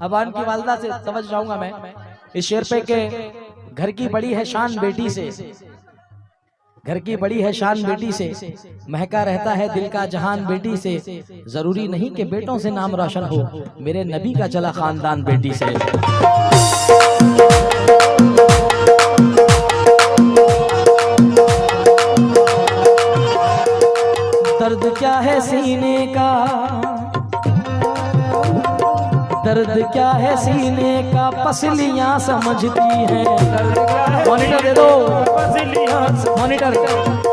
अब उनकी वालदा से समझ जाऊंगा मैं। इस शेर पे के घर की बड़ी है शान बेटी से, घर की बड़ी है शान बेटी से, महका रहता है दिल का जहान बेटी से। जरूरी नहीं कि बेटों से नाम रोशन हो, मेरे नबी का चला खानदान बेटी से। दर्द क्या है सीने का, दर्द क्या है सीने का, पसलियां समझती हैं। मॉनिटर दे दो, मॉनिटर।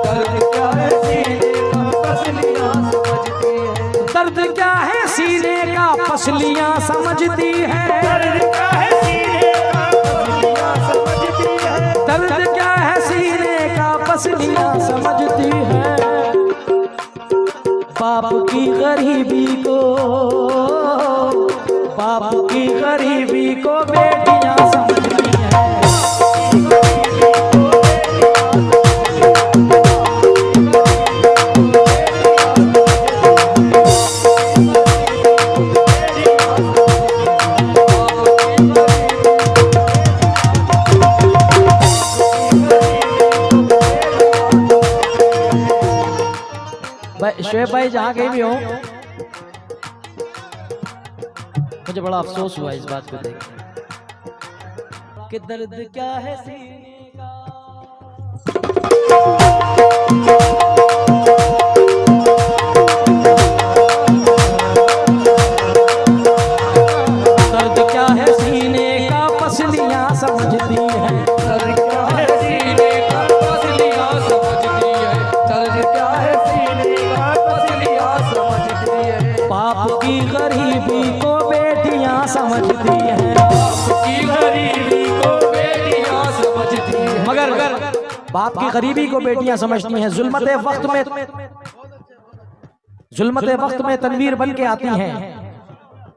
दर्द क्या है सीने का, पसलियां समझती हैं। दर्द क्या है सीने का, पसलियां समझती हैं। दर्द क्या है सीने का, पसलियां समझती हैं। दर्द क्या है सीने का, पसलियां समझती हैं। बाप की गरीबी को, बाप की गरीबी को बेटियां समझती हैं। शोएब भाई जहाँ कहीं भी हो, मुझे बड़ा अफसोस हुआ इस बात को देख कि दर्द क्या है सीने का। दर्द क्या है सीने का, पसलियां समझती हैं। दर्द क्या है सीने का, पसलियां समझती हैं। दर्द क्या है सीने का, पसलियां समझती हैं। बाप की गरीबी को बेटियां समझती हैं। बाप की गरीबी को बेटियां समझती हैं। मगर बाप की गरीबी को बेटियां समझती हैं। जुल्मत वक्त में, जुल्मत वक्त में तनवीर बन के आती हैं।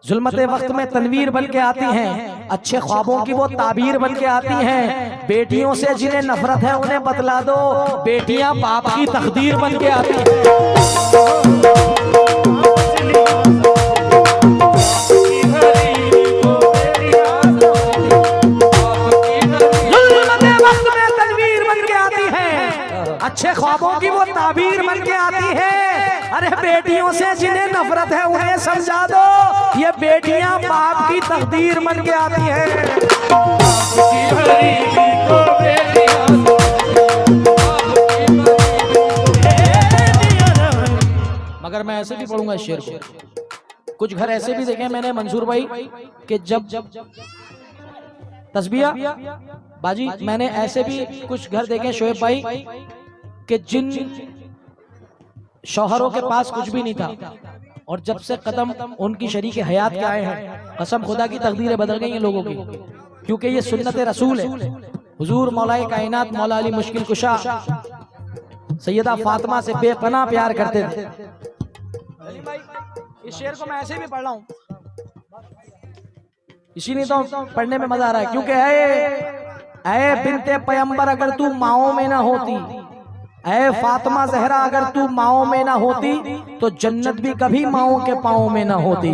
जुल्मत वक्त में तनवीर बन के आती हैं। अच्छे ख्वाबों की वो ताबीर बन के आती हैं। बेटियों से जिन्हें नफरत है उन्हें बतला दो, बेटियां बाप की तकदीर बन के आती हैं। अच्छे ख्वाबों की वो ताबीर बन के आती है। अरे बेटियों से जिन्हें नफरत है उन्हें समझा दो, ये बेटियां बाप की तकदीर बन के आती है। मगर मैं ऐसे भी पढ़ूंगा इस शेर को। कुछ घर ऐसे भी देखे मैंने मंसूर भाई कि जब तस्बिया बाजी, मैंने ऐसे भी कुछ घर देखे शोएब भाई कि जिन शौहरों के पास कुछ भी नहीं था और जब से कदम उनकी शरीके हयात के आए हैं, कसम खुदा की तकदीरें बदल गई हैं लोगों की, क्योंकि ये सुन्नत रसूल है। हुजूर मौलाए कायनात मौला अली मुश्किल कुशा सैयदा फातिमा से बेपनाह प्यार करते थे। इस शेर को मैं ऐसे भी पढ़ रहा हूँ, इसीलिए तो पढ़ने में मजा आ रहा है, क्योंकि ऐ बिन्ते पैगंबर अगर तू माओ में ना होती, ऐ फातिमा जहरा अगर तू माओ में ना होती, तो जन्नत भी कभी माओ के पाँव में ना होती।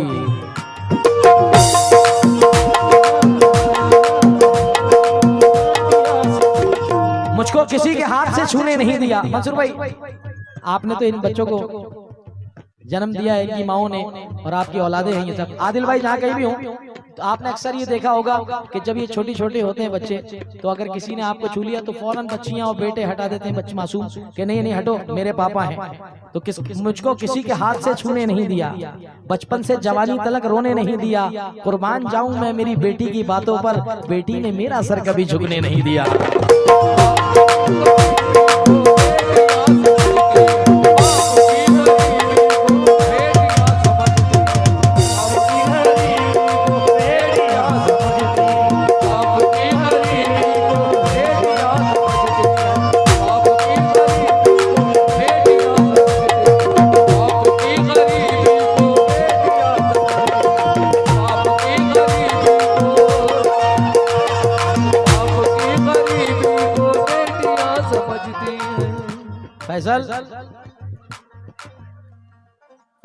मुझको किसी के हाथ से छूने नहीं दिया। मंसूर भाई, आपने तो इन बच्चों को जन्म दिया है इनकी माओ ने, और आपकी औलादे हैं ये सब। आदिल भाई जहाँ कहीं भी हो तो आपने अक्सर ये देखा होगा कि जब ये छोटे छोटे होते हैं बच्चे, तो अगर किसी ने आपको छू लिया तो फौरन बच्चियां और बेटे हटा देते हैं, बच्चे मासूम कि नहीं नहीं हटो मेरे पापा हैं। तो मुझको किसी के हाथ से छूने नहीं दिया, बचपन से जवानी तलक रोने नहीं दिया। कुर्बान जाऊं मैं मेरी बेटी की बातों पर, बेटी ने मेरा सर कभी झुकने नहीं दिया।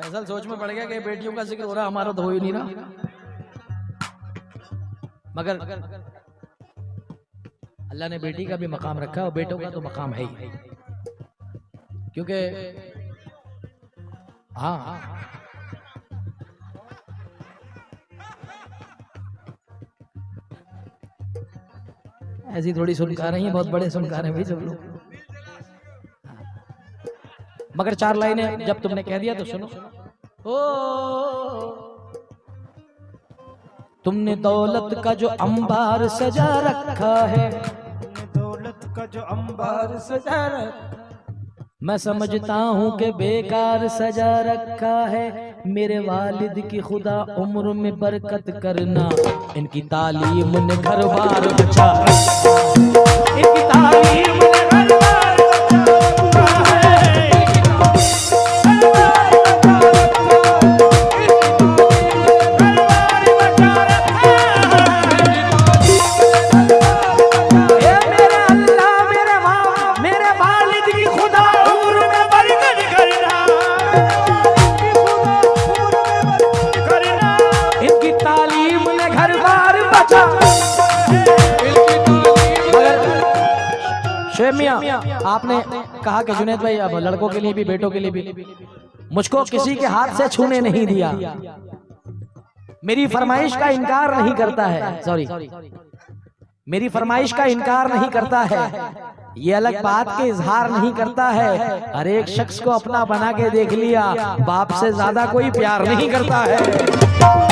फैसल सोच में पड़ गया कि बेटियों का जिक्र हो रहा, हमारा तो हो ही नहीं रहा। मगर अल्लाह ने बेटी का भी मकाम रखा और बेटों का तो मकाम है ही, क्योंकि हाँ ऐसी थोड़ी सुनकार हैं, बहुत बड़े सुनकार हैं भाई सब लोग। मगर 4 लाइनें जब तुमने कह दिया तो सुनो। ओ तुमने दौलत का जो अंबार सजा रखा है, दौलत का जो अंबार सजा रखा, मैं समझता हूँ कि बेकार सजा रखा है। मेरे वालिद की खुदा उम्र में बरकत करना, इनकी तालीम ने घर बार बचा, इनकी तालीम ने घर बार आपने कहा कि जुनैद भाई अब लड़कों के लिए भी बेटों के लिए भी, मुझको किसी के हाथ से छूने नहीं दिया, मेरी फरमाइश का इनकार नहीं करता है, सॉरी मेरी फरमाइश का इनकार नहीं करता है, ये अलग बात के इजहार नहीं करता है। हर एक शख्स को अपना बना के देख लिया, बाप से ज्यादा कोई प्यार नहीं करता है।